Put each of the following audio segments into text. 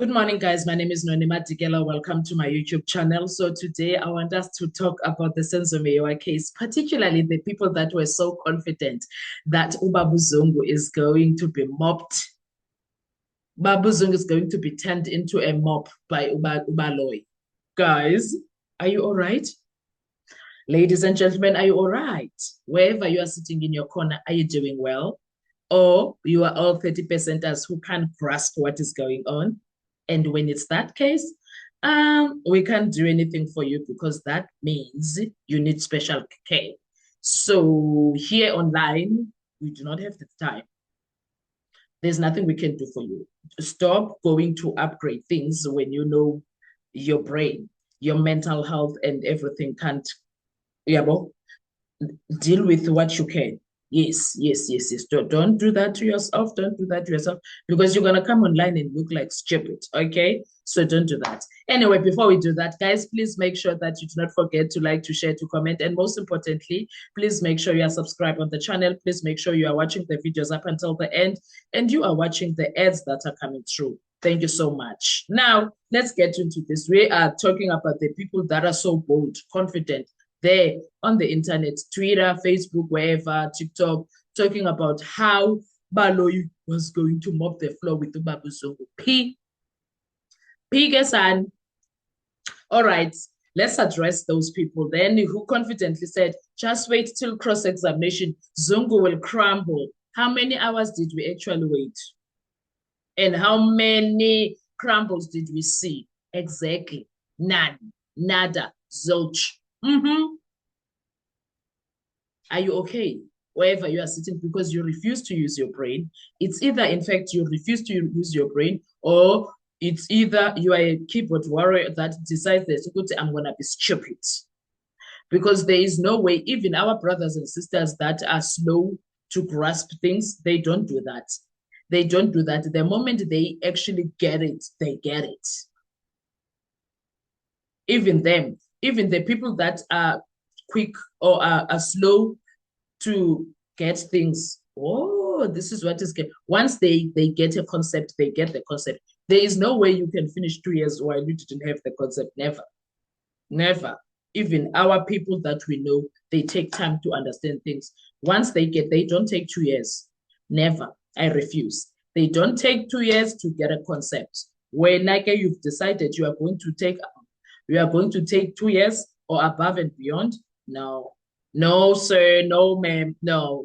Good morning, guys. My name is Nonima Digela. Welcome to my YouTube channel. So today I want us to talk about the Senzo Meyiwa case, particularly the people that were so confident that Ubaba Zungu is going to be mopped. Babu Zungu is going to be turned into a mop by Ubaloy. Guys, are you all right? Ladies and gentlemen, are you all right? Wherever you are sitting in your corner, are you doing well? Or you are all 30%ers who can't grasp what is going on? And when it's that case, we can't do anything for you because that means you need special care. So here online, we do not have the time. There's nothing we can do for you. Stop going to upgrade things when you know your brain, your mental health, and everything can't deal with what you can. Yes. Don't do that to yourself. Don't do that to yourself because you're going to come online and look like stupid. Okay. So don't do that. Anyway, before we do that, guys, please make sure that you do not forget to like, to share, to comment. And most importantly, please make sure you are subscribed on the channel. Please make sure you are watching the videos up until the end and you are watching the ads that are coming through. Thank you so much. Now, let's get into this. We are talking about the people that are so bold, confident, there on the internet, Twitter, Facebook, wherever, TikTok, talking about how Baloyi was going to mop the floor with Ubaba Zungu. Gesani. All right, let's address those people then who confidently said, just wait till cross-examination, Zungu will crumble. How many hours did we actually wait? And how many crumbles did we see? Exactly. None. Nada. Zilch. Are you okay? Wherever you are sitting, because you refuse to use your brain. It's either, in fact, you refuse to use your brain, or it's either you are a keyboard warrior that decides that I'm going to be stupid. Because there is no way, even our brothers and sisters that are slow to grasp things, they don't do that. They don't do that. The moment they actually get it, they get it. Even them, even the people that are quick or are slow to get things. Oh, this is what is good. Once they get a concept, they get the concept. There is no way you can finish 2 years while you didn't have the concept. Never. Even our people that we know, they take time to understand things. Once they don't take 2 years. Never. I refuse. They don't take 2 years to get a concept. When you've decided you are going to take 2 years or above and beyond, no, sir, no, ma'am, no.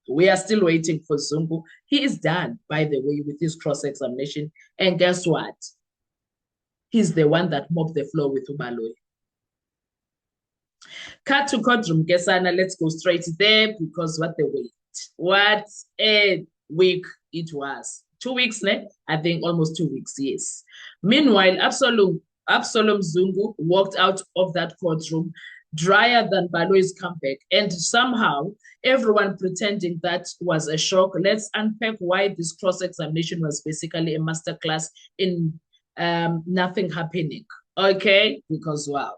We are still waiting for Zungu. He is done, by the way, with his cross-examination. And guess what? He's the one that mopped the floor with Ubaloyi. Cut to courtroom, Kesana. Let's go straight there because what the wait. What a week it was. 2 weeks, ne? I think almost 2 weeks, yes. Meanwhile, Absalom Zungu walked out of that courtroom drier than Baloyi's comeback, and somehow everyone pretending that was a shock. Let's unpack why this cross-examination was basically a masterclass in nothing happening. Okay, because wow.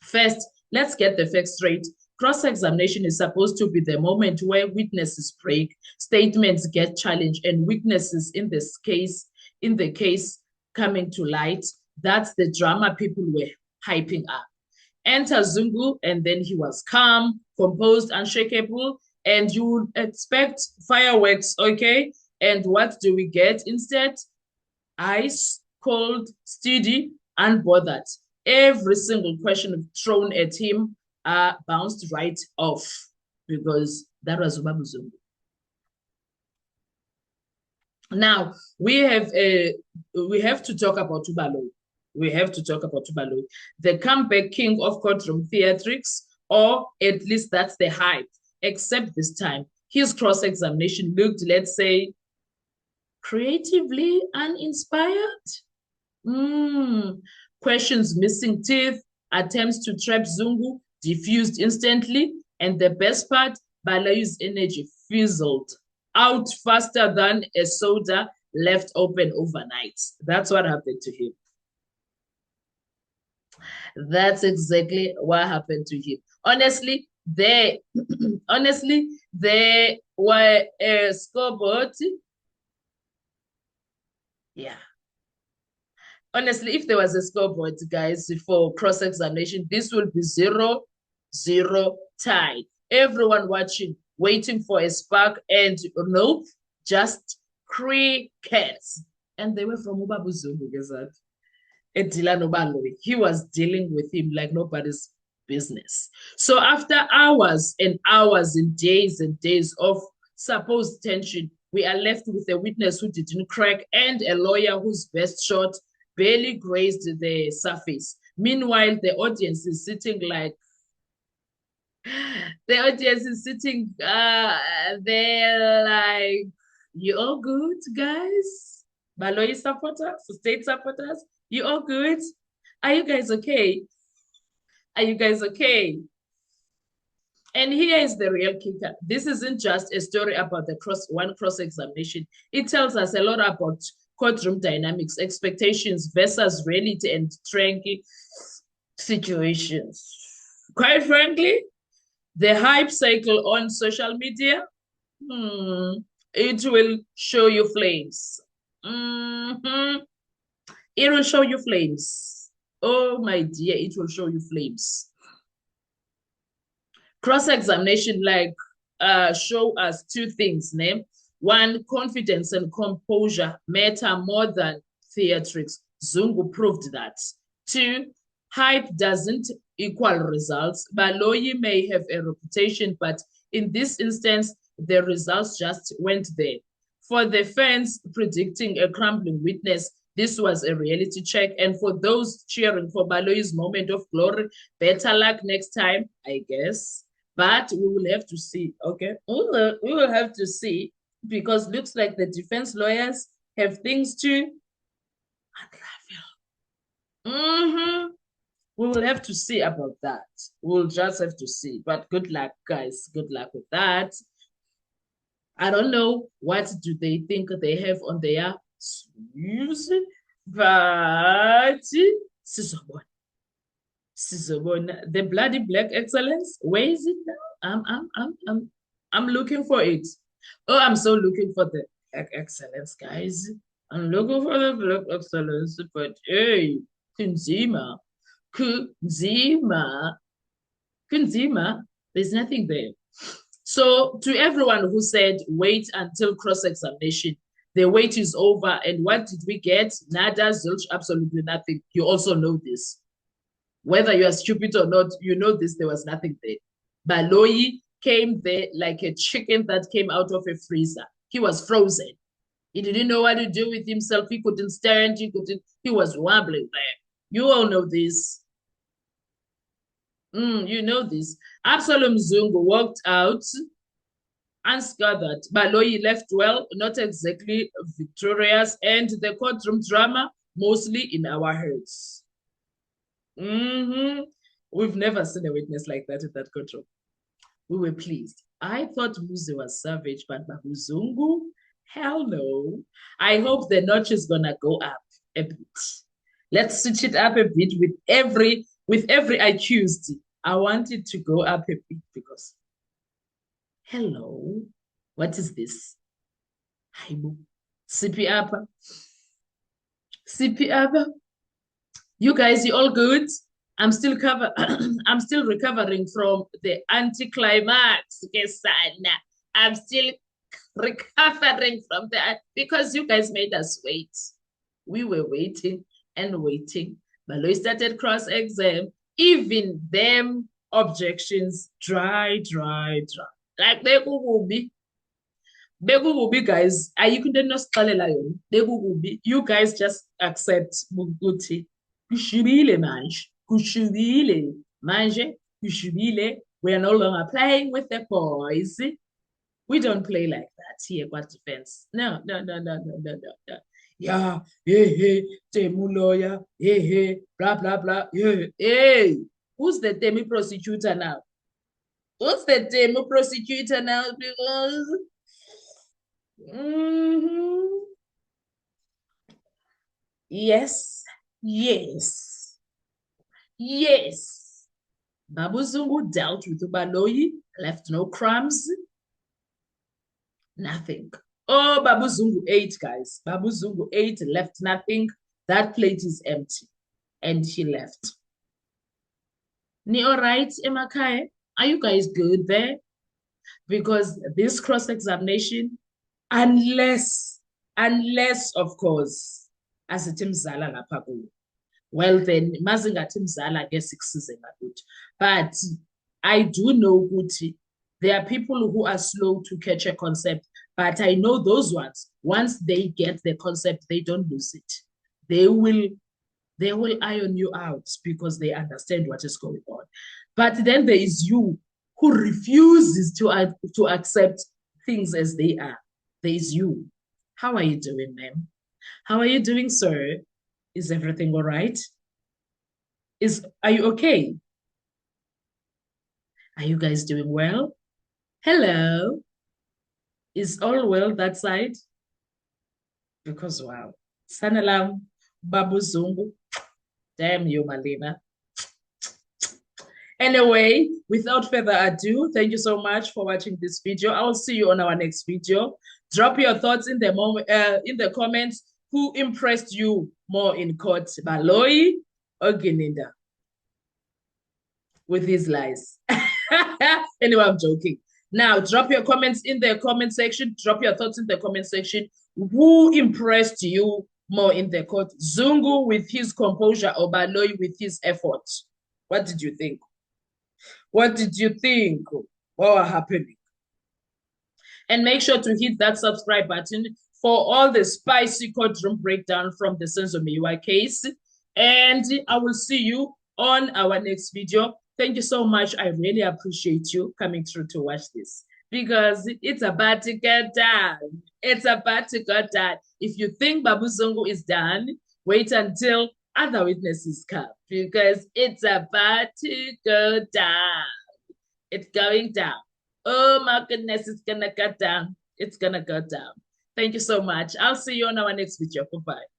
First, let's get the facts straight. Cross-examination is supposed to be the moment where witnesses break, statements get challenged, and witnesses in the case coming to light. That's the drama people were hyping up. Enter Zungu, and then he was calm, composed, unshakable, and you would expect fireworks, okay? And what do we get instead? Ice, cold, steady, unbothered. Every single question thrown at him bounced right off because that was Ubaba Zungu. Now, we have to talk about Ubaloyi. We have to talk about Ubaloyi, the comeback king of courtroom theatrics, or at least that's the hype. Except this time, his cross-examination looked, let's say, creatively uninspired. Questions missing teeth, attempts to trap Zungu diffused instantly, and the best part, Baloyi's energy fizzled out faster than a soda left open overnight. That's what happened to him. That's exactly what happened to him. Honestly, there were a scoreboard. Yeah. Honestly, if there was a scoreboard, guys, for cross-examination, this will be 0-0 tie. Everyone watching, waiting for a spark, and nope, just crickets. And they were from Ubabu Zungu, Edilano Baloy. He was dealing with him like nobody's business. So after hours and hours and days of supposed tension, we are left with a witness who didn't crack and a lawyer whose best shot barely grazed the surface. Meanwhile, the audience is sitting like they're like, you all good, guys? Baloyi supporters, state supporters, you all good? Are you guys okay? Are you guys okay? And here is the real kicker. This isn't just a story about the cross examination. It tells us a lot about courtroom dynamics, expectations versus reality and tricky situations. Quite frankly, the hype cycle on social media, it will show you flames. It will show you flames. Oh, my dear, it will show you flames. Cross-examination, like, show us two things, name. One, confidence and composure matter more than theatrics. Zungu proved that. Two, hype doesn't equal results. Baloyi may have a reputation, but in this instance, the results just went there. For the fans predicting a crumbling witness, this was a reality check. And for those cheering for Baloyi's moment of glory, better luck next time, I guess. But we will have to see, okay? We will have to see, because looks like the defense lawyers have things to unravel. We will have to see about that. We'll just have to see. But good luck, guys. Good luck with that. I don't know what do they think they have on their sleeves, but Sizobona, the bloody black excellence. Where is it now? I'm looking for it. Oh, I'm so looking for the black excellence, guys. I'm looking for the black excellence, but hey, Kunzima, Kunzima, Kunzima, there's nothing there. So to everyone who said wait until cross-examination, the wait is over. And what did we get? Nada, zilch, absolutely nothing. You also know this. Whether you are stupid or not, you know this, there was nothing there. Baloyi came there like a chicken that came out of a freezer. He was frozen. He didn't know what to do with himself. He couldn't stand. He was wobbling there. You all know this. You know this. Absalom Zungu walked out unscathed. Baloyi left well, not exactly victorious, and the courtroom drama mostly in our heads. We've never seen a witness like that in that courtroom. We were pleased. I thought Muze was savage, but Babu Zungu, hell no. I hope the notch is gonna go up a bit. Let's switch it up a bit with every accused. I want it to go up a bit because, hello, what is this? Haibu. CP up. CP up. You guys, you all good? I'm still recovering from the anticlimax. I'm still recovering from that because you guys made us wait. We were waiting and waiting. Baloyi started cross-exam. Even them objections, dry. Like they will be. Guys, you guys just accept ukuthi kushibile manje kushibile. We are no longer playing with the boys. We don't play like that here, what defense. No. Yeah, hey, Temu lawyer, hey, blah, blah, yeah. Hey, who's the Temu prosecutor now? Who's the Temu prosecutor now? Because yes. Babu Zungu dealt with Baloyi, left no crumbs, nothing. Oh, Babu Zungu ate, guys. Babu Zungu ate, left nothing. That plate is empty. And he left. Ni all right, Emakai? Are you guys good there? Because this cross-examination, unless, of course, as a Tim Zala lapha kuyo, well then, mazingathi mzala ke sikusize ngakuthi. But I do know ukuthi there are people who are slow to catch a concept, but I know those ones, once they get the concept, they don't lose it. They will iron you out because they understand what is going on. But then there is you who refuses to accept things as they are. There is you. How are you doing, ma'am? How are you doing, sir? Is everything all right? Are you okay? Are you guys doing well? Hello. Is all well that side? Because wow. Sanalam, Babu Zungu. Damn you, Malina. Anyway, without further ado, thank you so much for watching this video. I will see you on our next video. Drop your thoughts in the comments. Who impressed you more in court, Baloyi or Gininda? With his lies. Anyway, I'm joking. Now, drop your comments in the comment section. Drop your thoughts in the comment section. Who impressed you more in the court? Zungu with his composure or Baloyi with his effort? What did you think? What did you think? What was happening? And make sure to hit that subscribe button for all the spicy courtroom breakdown from the Senzo Meyiwa case. And I will see you on our next video. Thank you so much. I really appreciate you coming through to watch this because it's about to get done. It's about to get done. If you think Babu Zungu is done, wait until other witnesses come because it's about to go down. It's going down. Oh my goodness, it's gonna go down. It's gonna go down. Thank you so much. I'll see you on our next video. Bye-bye.